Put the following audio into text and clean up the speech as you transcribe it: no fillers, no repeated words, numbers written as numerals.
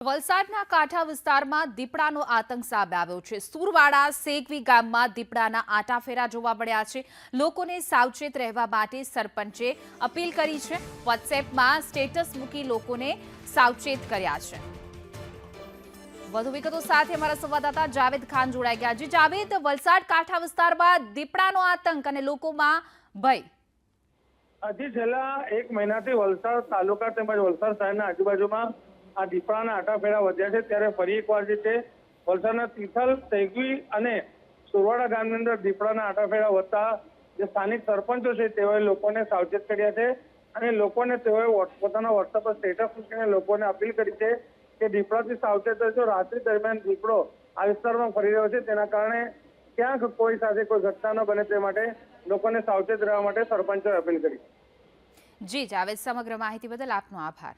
વલસાડના કાંઠા વિસ્તારમાં દીપડાનો આતંક સામે આવ્યો છે। સુરવાડા સેગવી ગામમાં દીપડાના આટાફેરા જોવા મળ્યા છે। લોકોને સાવચેત રહેવા માટે સરપંચે અપીલ કરી છે। વોટ્સએપમાં સ્ટેટસ મૂકી લોકોને સાવચેત કર્યા છે। વધુ વિગતો સાથે અમારા સંવાદદાતા જાવેદ ખાન જોડાઈ ગયા છે। જાવેદ, વલસાડ કાંઠા વિસ્તારમાં દીપડાનો આતંક અને લોકોમાં ભય। હજી છેલ્લા એક મહિનાથી વલસાડ તાલુકા તેમજ વલસાડ શહેરના આજુબાજુમાં આ દીપડાના આટાફેરા વધ્યા છે। ત્યારે ફરી એકવાર જે છે વલસાડના તિથલ, સેગવી અને સુરવાડા ગામની અંદર દીપડાના આટાફેરા વધતા જે સ્થાનિક સરપંચો છે તેઓએ લોકોને સાવચેત કર્યા છે અને લોકોને તેઓએ પોતાના વોટ્સએપ પર સ્ટેટસ મૂકીને લોકોને અપીલ કરી છે કે દીપડાથી સાવચેત રહેજો। રાત્રિ દરમિયાન દીપડો આ વિસ્તારમાં ફરી રહ્યો છે, તેના કારણે ક્યાંક કોઈ સાથે કોઈ ઘટના ન બને તે માટે લોકોને સાવચેત રહેવા માટે સરપંચોએ અપીલ કરી। જી જાવેદ, સમગ્ર માહિતી બદલ આપનો આભાર।